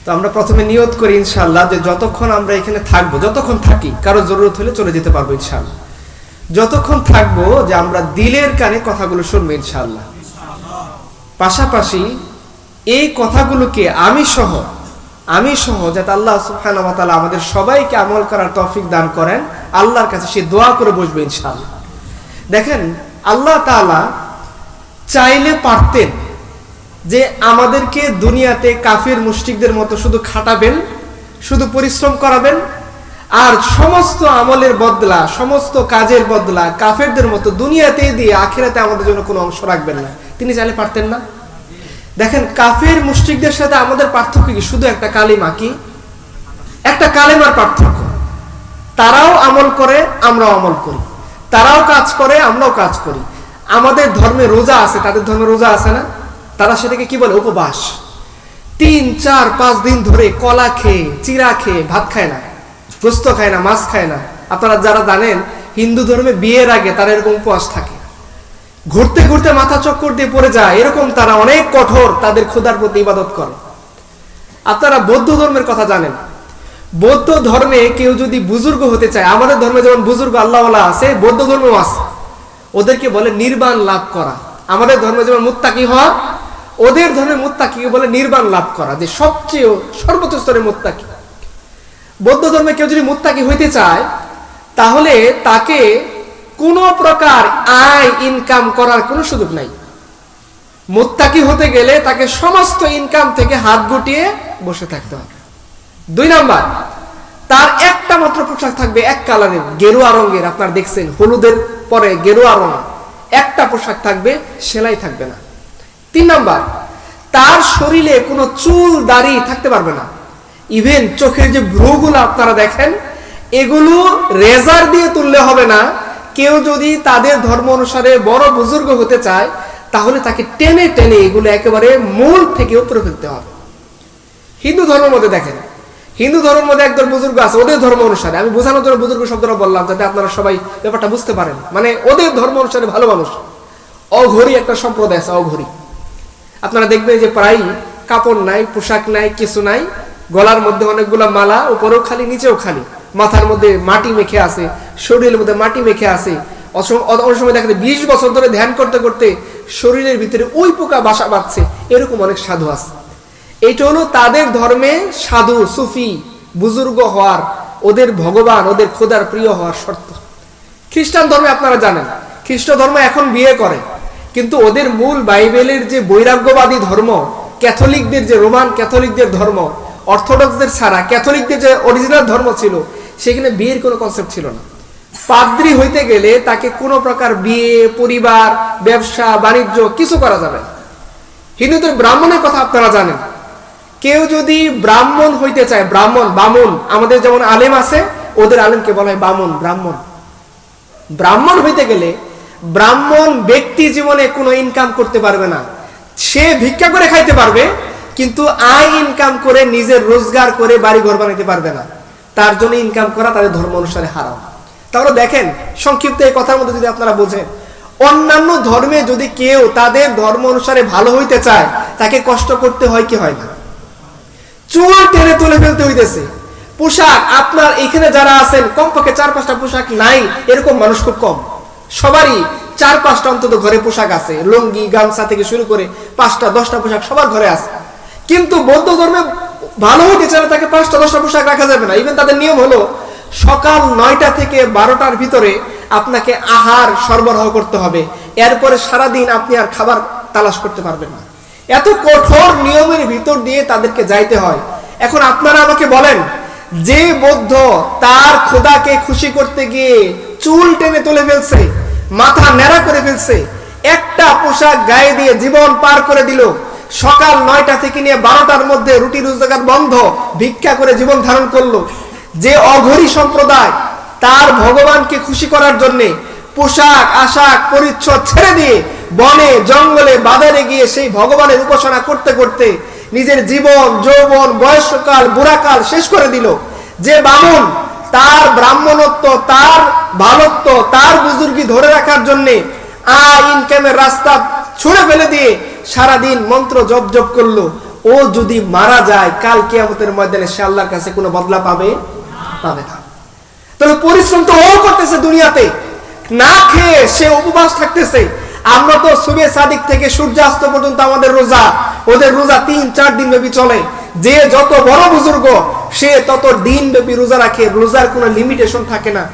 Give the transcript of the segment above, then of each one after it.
তো আমরা প্রথমে নিয়ত করি ইনশাআল্লাহ যে যতক্ষণ আমরা এখানে থাকবো, যতক্ষণ থাকি, কারো জরুরত হলে চলে যেতে পারবো ইনশাআল্লাহ, যতক্ষণ থাকবো যে আমরা দিলের কানে কথাগুলো শুনবো ইনশাআল্লাহ। পাশাপাশি এই কথাগুলোকে আমি সহ যাতে আল্লাহ সুবহানাহু ওয়া তাআলা আমাদের সবাইকে আমল করার তৌফিক দান করেন, আল্লাহর কাছে সে দোয়া করে বসবে ইনশাআল্লাহ। দেখেন, আল্লাহ তাআলা চাইলে পারতেন যে আমাদেরকে দুনিয়াতে কাফির মুশরিকদের মতো শুধু খাটাবেন, শুধু পরিশ্রম করাবেন, আর সমস্ত আমলের বদলা, সমস্ত কাজের বদলা কাফেরদের মতো দুনিয়াতেই দিয়ে আখিরাতে আমাদের জন্য কোনো অংশ রাখবেন না। তিনি চাইলে পারতেন না? দেখেন, কাফের মুশরিকদের সাথে আমাদের পার্থক্য কি? শুধু একটা কালিমা, কি একটা কালিমার পার্থক্য। তারাও আমল করে, আমরাও আমল করি, তারাও কাজ করে, আমরাও কাজ করি। আমাদের ধর্মে রোজা আছে, তাদের ধর্মে রোজা আছে না? তারা সেটাকে কি বলে? উপবাস। 3, 4, 5 দিন ধরে কলা খেয়ে, চিরা খেয়ে ভাত খায় না, গোস্ত খায় না, মাছ খায় না। আপনারা যারা জানেন, হিন্দু ধর্মে বিয়ের আগে তারা এরকম উপবাস থাকে, ঘুরতে ঘুরতে মাথা চক্কর দিয়ে পড়ে যায়, এরকম তারা অনেক কঠোর তাদের খোদার প্রতি ইবাদত করে। আপনারা বৌদ্ধ ধর্মের কথা জানেন, বৌদ্ধ ধর্মে কেউ যদি বুজুর্গ হতে চায়, আমাদের ধর্মে যেমন বুজুর্গ আল্লাহওয়ালা আছে, বৌদ্ধ ধর্মেও আছে, ওদেরকে বলে নির্বাণ লাভ করা। আমাদের ধর্মে যেমন মুত্তাকি হওয়া, ওদের ধর্মে মুত্তাকিকে বলে নির্বাণ লাভ করা, যে সবচেয়ে সর্বোচ্চ স্তরের মুত্তাকি। বৌদ্ধ ধর্মে কেউ যদি মুত্তাকি হইতে চায়, তাহলে তাকে কোনো প্রকার আয় ইনকাম করার কোনো সুযোগ নাই। মুত্তাকি হতে গেলে তাকে সমস্ত ইনকাম থেকে হাত গুটিয়ে বসে থাকতে হবে। 2 নাম্বার, তার একটা মাত্র পোশাক থাকবে এক কালারের, গেরুয়া রঙের। আপনারা দেখছেন হলুদের পরে গেরুয়া রঙ, একটা পোশাক থাকবে, সেলাই থাকবে না। 3 নাম্বার, তার শরীরে কোনো চুল দাড়ি থাকতে পারবে না। ইভেন চোখের যে ভ্রুগুলো আপনারা দেখেন, এগুলো রেজার দিয়ে তুললে হবে না। কেউ যদি তাদের ধর্ম অনুসারে বড় বুজুর্গ হতে চায়, তাহলে তাকে টেনে টেনে এগুলো একেবারে মূল থেকে উপরে ফেলতে হবে। হিন্দু ধর্মের মধ্যে দেখেন, হিন্দু ধর্মের মধ্যে একদল বুজুর্গ আছে ওদের ধর্ম অনুসারে। আমি বোঝানোর জন্য বুজুর্গ শব্দটা বললাম, যাতে আপনারা সবাই ব্যাপারটা বুঝতে পারেন। মানে ওদের ধর্ম অনুসারে ভালো মানুষ। অঘরি একটা সম্প্রদায় আছে, অঘরি। আপনারা দেখবেন যে প্রায় কাপড় নাই, পোশাক নাই, কিছু নাই, গলার মধ্যে অনেকগুলো মালা, উপরেও খালি নিচেও খালি, মাথার মধ্যে মাটি মেখে আছে, শরীরের মধ্যে মাটি মেখে আছে। অনেক সময় দেখা যায় 20 বছর ধরে ধ্যান করতে করতে শরীরের ভিতরে ওই পোকা বাসা বাঁধছে, এরকম অনেক সাধু আছে। এইটা হলো তাদের ধর্মে সাধু সুফি বুজুর্গ হওয়ার, ওদের ভগবান, ওদের খোদার প্রিয় হওয়ার শর্ত। খ্রিস্টান ধর্মে আপনারা জানেন, খ্রিস্ট ধর্ম এখন বিয়ে করে, কিন্তু ওদের মূল বাইবেলের যে বৈরাগ্যবাদী ধর্ম, ক্যাথলিকদের যে রোমান ক্যাথলিকদের ধর্ম, অর্থোডক্সদের ছাড়া ক্যাথলিকদের যে অরিজিনাল ধর্ম ছিল, সেখানে বিয়ের কোনো কনসেপ্ট ছিল না। পাদ্রী হইতে গেলে তাকে কোনো প্রকার বিয়ে, পরিবার, ব্যবসা বাণিজ্য কিছু করা যাবে না। হিন্দুদের ব্রাহ্মণের কথা আপনারা জানেন, কেউ যদি ব্রাহ্মণ হইতে চায়, ব্রাহ্মণ, বামুন, আমাদের যেমন আলেম আছে, ওদের আলেমকে বলা হয় বামুন, ব্রাহ্মণ। ব্রাহ্মণ হইতে গেলে ব্রাহ্মণ ব্যক্তি জীবনে কোনো ইনকাম করতে পারবে না। সে ভিক্ষা করে খাইতে পারবে, কিন্তু আয় ইনকাম করে নিজের রোজগার করে বাড়ি ঘর বানাইতে পারবে না। তার জন্য ইনকাম করা তাদের ধর্ম অনুসারে হারাম। তাহলে দেখেন, সংক্ষিপ্ত এই কথার মধ্যে যদি আপনারা বোঝেন, অন্যান্য ধর্মে যদি কেউ তাদের ধর্ম অনুসারে ভালো হইতে চায়, তাকে কষ্ট করতে হয় কি হয় না? চুল টেনে তুলে ফেলতে হইতেছে। পোশাক, আপনার এখানে যারা আছেন, কমপক্ষে 4-5টা পোশাক নাই এরকম মানুষ খুব কম। সবারই 4-5টা অন্তত ঘরে পোশাক আছে, লুঙ্গি গামছা থেকে শুরু করে 5টা 10টা পোশাক সবার ঘরে আছে। কিন্তু বৌদ্ধ ধর্মে ভালো হইতে চাইলে তাকে 5টা 10টা পোশাক রাখা যাবে না। ইভেন তাদের নিয়ম হলো সকাল 9টা থেকে 12টার ভিতরে আপনাকে আহার সরবরাহ করতে হবে, এরপরে সারাদিন আপনি আর খাবার তালাশ করতে পারবেন না। এত কঠোর নিয়মের ভিতর দিয়ে তাদেরকে যাইতে হয়। এখন আপনারা আমাকে বলেন, যে বৌদ্ধ তার খোদাকে খুশি করতে গিয়ে চুল টেনে তুলে ফেলছে, মাথা ন্যাড়া করে ফেলছে, একটা পোশাক গায়ে দিয়ে জীবন পার করে দিল, সকাল 9টা থেকে নিয়ে 12টার মধ্যে রুটি রোজগার বন্ধ, ভিক্ষা করে জীবন ধারণ করলো, যে অঘরি সম্প্রদায় তার ভগবানকে খুশি করার জন্য পোশাক আশাক পরিচ্ছদ ছেড়ে দিয়ে বনে জঙ্গলে বাজারে গিয়ে সেই ভগবানের উপাসনা করতে করতে নিজের জীবন যৌবন বয়স্কাল বুড়াকাল শেষ করে দিল, যে বামুন তার ব্রাহ্মণত্ব, তার ভালত্ব, তার বুজুর্গি ধরে রাখার জন্য আয় ইনকামের রাস্তা ছুঁড়ে ফেলে দিয়ে সারাদিন মন্ত্র জপ জপ করলো, ও যদি মারা যায় কাল কিয়ামতের ময়দানে সে আল্লাহর কাছে কোনো বদলা পাবে না। তাহলে পরিশ্রম তো ও করতেছে দুনিয়াতে, না খেয়ে সে উপবাস থাকতেছে। আমরা তো সুবে সাদিক থেকে সূর্যাস্ত পর্যন্ত আমাদের রোজা, ওদের রোজা 3-4 দিন ব্যাপী চলে। যে যত বড় বুজুর্গ সে তত দিন ব্যাপী রোজা রাখে, রোজার কোনো লিমিটেশন থাকে না।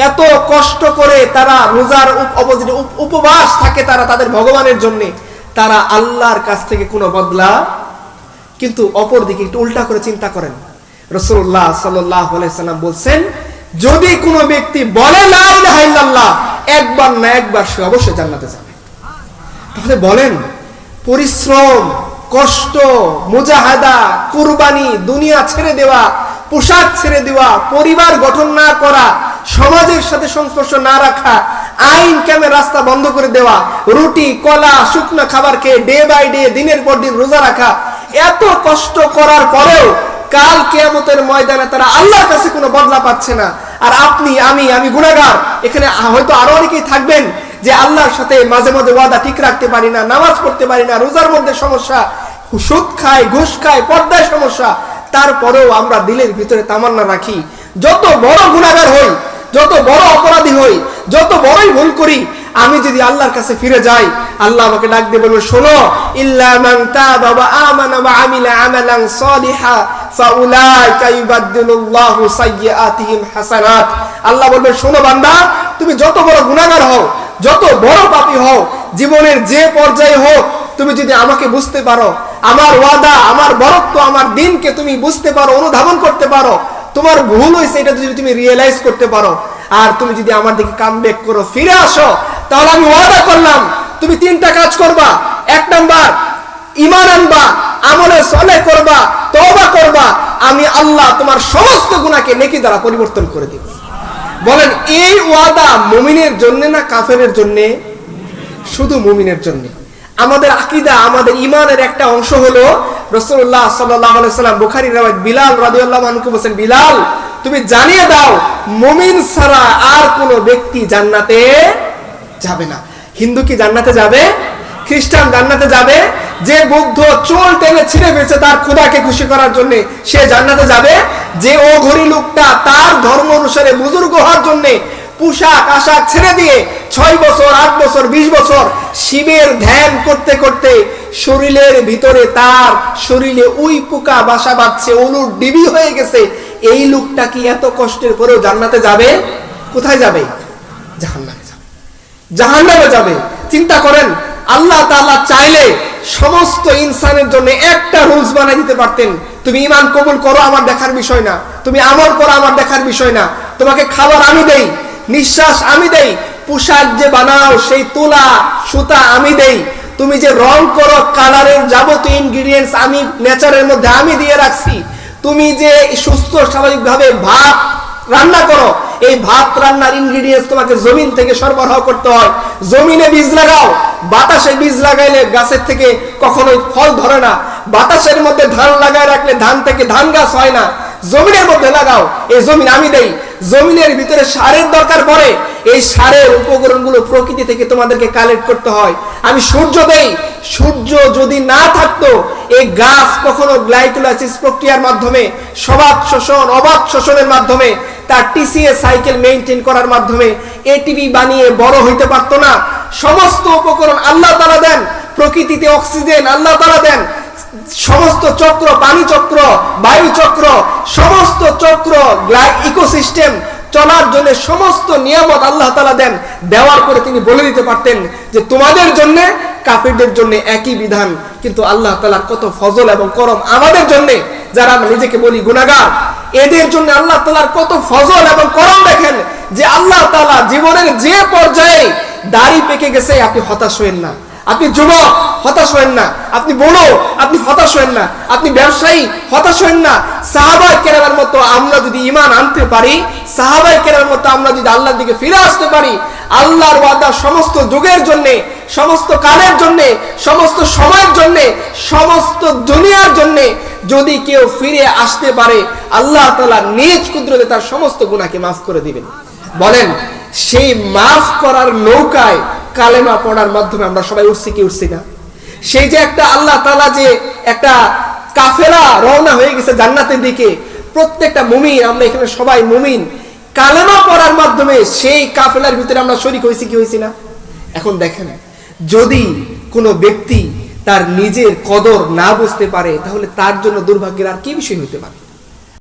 এত কষ্ট করে তারা রোজার উপবাস থাকে তারা তাদের ভগবানের জন্য, তারা আল্লাহর কাছ থেকে কোনো বদলা। কিন্তু অপরদিকে একটু উল্টা করে চিন্তা করেন, রাসূলুল্লাহ সাল্লাল্লাহু আলাইহি সাল্লাম বলছেন, যদি কোনো ব্যক্তি বলে লা ইলাহা ইল্লাল্লাহ একবার না একবার সে অবশ্যই জান্নাতে যাবে। তাহলে বলেন, পরিশ্রম, কষ্ট, মুজাহাদা, কুরবানি, দুনিয়া ছেড়ে দেওয়া, পোশাক ছেড়ে দেওয়া, পরিবার গঠন না করা, সমাজের সাথে সংস্পর্শ না রাখা, আইন কামের রাস্তা বন্ধ করে দেওয়া, রুটি কলা শুকনো খাবার খেয়ে ডে বাই ডে দিনের পর দিন রোজা রাখা, এত কষ্ট করার পরেও কাল কিয়ামতের ময়দানে তারা আল্লাহর কাছে কোনো বদলা পাচ্ছে না। আর আপনি আমি গুনাহগার, এখানে হয়তো আরো অনেকেই থাকবেন যে আল্লাহর সাথে মাঝে মাঝে ওয়াদা ঠিক রাখতে পারি না, নামাজ পড়তে পারি না, রোজার মধ্যে সমস্যা, সুদ খায়, ঘুষ খায়, পর্দায় সমস্যা, তারপরেও আমরা দিলের ভিতরে তামান্না রাখি যত বড় গুনাহগার হই, যত বড় অপরাধী হই, যত বড়ই ভুল করি, আমি যদি আল্লাহর কাছে ফিরে যাই আল্লাহ আমাকে ডাক দিয়ে বলবে, শোনো, ইল্লা মান তাবা ওয়া আমানা ওয়া আমিলা আমালান সালিহা ফাউলাইকা ইউবাদদিলুল্লাহু সাইয়্যাতিহিম হাসানাত। আল্লাহ বলবে, শোনো বান্দা, তুমি যত বড় গুনাহগার হও, যত বড় পাপী হও, জীবনের যে পর্যায়ে হোক, তুমি যদি আমাকে বুঝতে পারো, আমার ওয়াদা, আমার বরত্ব, আমার দিনকে তুমি বুঝতে পারো, অনুধাবন করতে পারো, তোমার ভুল হয়েছে এটা যদি তুমি রিয়েলাইজ করতে পারো, আর তুমি যদি আমার দিকে কামব্যাক করো, ফিরে আসো, তাহলে আমি ওয়াদা করলাম তুমি 3টা কাজ করবা। 1 নাম্বার, ঈমান আনবা, আমলে সালেহ করবা, তওবা করবা, আমি আল্লাহ তোমার সমস্ত গুনাহকে নেকি দ্বারা পরিবর্তন করে দিব। বলেন, এই ওয়াদা মুমিনের জন্য না কাফেরের জন্য? শুধু মুমিনের জন্য। আমাদের আকীদা, আমাদের ঈমানের একটা অংশ হলো, রাসূলুল্লাহ সাল্লাল্লাহু আলাইহি সাল্লাম বুখারীর রাওয়ায়াত বিলাল রাদিয়াল্লাহু আনহু বলেন, বিলাল তুমি জানিয়ে দাও মুমিন ছাড়া আর কোনো ব্যক্তি জান্নাতে যাবে না। হিন্দু কি জান্নাতে যাবে? খ্রিস্টান জান্নাতে যাবে? যে বুদ্ধ চুল টেনে ছিঁড়ে ফেলছে তার খোদাকে খুশি করার জন্য, সে জান্নাতে যাবে? যে ও ঘড়ি লোকটা তার ধর্ম অনুসারে বুজুর্গ হওয়ার জন্য পোশাক আশাক ছেড়ে দিয়ে 6 বছর 8 বছর 20 বছর শিবের ধ্যান করতে করতে শরীরের ভিতরে তার শরীরে উই পোকা বাসা বাঁধছে, উলুর ডিবি হয়ে গেছে, এই লোকটা কি এত কষ্টের পরেও জান্নাতে যাবে? কোথায় যাবে? জাহান্নামে যাবে। জাহান্নামে যাবে। চিন্তা করেন, আল্লাহ তাআলা চাইলে সমস্ত ইনসানের জন্য একটা রুলস বানাই দিতে পারতেন, তুমি ঈমান কবুল করো আমার দেখার বিষয় না, তুমি আমল করো আমার দেখার বিষয় না, তোমাকে খাবার আমি দেই, নিঃশ্বাস আমি দেই, পোশাক যে বানাও সেই তুলা সুতা আমি দেই, তুমি যে রং করো কালারের যাবতীয় ইনগ্রেডিয়েন্টস আমি নেচারের মধ্যে আমি দিয়ে রাখছি, তুমি যে সুস্থ স্বাভাবিকভাবে ভাত রান্না করো, এই ভাত রান্নার ইনগ্রেডিয়েন্টস তোমাকে জমিন থেকে সরবরাহ করতে হয়। জমিনে বীজ লাগাও, বাতাসে বীজ লাগাইলে গাছের থেকে কখনোই ফল ধরে না, বাতাসের মধ্যে ধান লাগায় রাখলে ধান থেকে ধান গাছ হয় না, জমিনের মধ্যে লাগাও, এই জমিন আমি দেই। জমিনের ভিতরে সারের দরকার পড়ে, এই সারের উপকরণগুলো প্রকৃতি থেকে তোমাদেরকে কালেক্ট করতে হয়। আমি সূর্য দেই, সূর্য যদি না থাকতো এই গাছ কখনো গ্লাইকোলাইসিস প্রক্রিয়ার মাধ্যমে, সবাত শোষণ অবাত শোষণের মাধ্যমে, তার টিসিএ সাইকেল মেইনটেইন করার মাধ্যমে এটিপি বানিয়ে বড় হইতে পারতো না। সমস্ত উপকরণ আল্লাহ তাআলা দেন, প্রকৃতিতে অক্সিজেন আল্লাহ তাআলা দেন, সমস্ত চক্র, পানি চক্র, বায়ু চক্র, সমস্ত চক্র, ইকোসিস্টেম চলার জন্য সমস্ত নিয়ামত আল্লাহ তাআলা দেন। দেওয়ার পরে তিনি বলে দিতে পারতেন যে তোমাদের জন্য কাফিরদের জন্য একই বিধান, কিন্তু আল্লাহ তাআলা কত ফজল এবং করম আমাদের জন্য, যারা আমরা নিজেকে বলি গুনাহগার, এদের জন্য আল্লাহ তাআলার কত ফজল এবং করম দেখেন যে আল্লাহ তাআলা জীবনের যে পর্যায়ে দাড়ি পেকে গেছে আপনি হতাশ হবেন না, আপনি যুবক হতাশ হবেন না, আপনি বড় আপনি হতাশ হবেন না, আপনি ব্যবসায়ী হতাশ হবেন না। সাহাবায়ে কেরামের মতো আমরা যদি ঈমান আনতে পারি, সাহাবায়ে কেরামের মতো আমরা যদি আল্লাহর দিকে ফিরে আসতে পারি, আল্লাহর ওয়াদা সমস্ত যুগের জন্য, সমস্ত কালের জন্য, সমস্ত সময়ের জন্য, সমস্ত দুনিয়ার জন্য যদি কেউ ফিরে আসতে পারে, আল্লাহ তাআলা নিজ কুদরতে তার সমস্ত গুনাহকে মাফ করে দিবেন। বলেন, সেই মাফ করার নৌকায় কালেমা পড়ার মাধ্যমে আমরা সবাই উঠছি কি উঠছি না? সেই যে একটা আল্লাহ তাআলা যে একটা কাফেলা রওনা হয়ে গেছে জান্নাতের দিকে। প্রত্যেকটা মুমিন, আমরা এখানে সবাই মুমিন, কালেমা পড়ার মাধ্যমে সেই কাফেলার ভিতরে আমরা শরীক হয়েছি কি হয়েছি না? এখন দেখেন, যদি কোনো ব্যক্তি তার নিজের কদর না বুঝতে পারে, তাহলে তার জন্য দুর্ভাগ্যের আর কি বিষয় হতে পারে?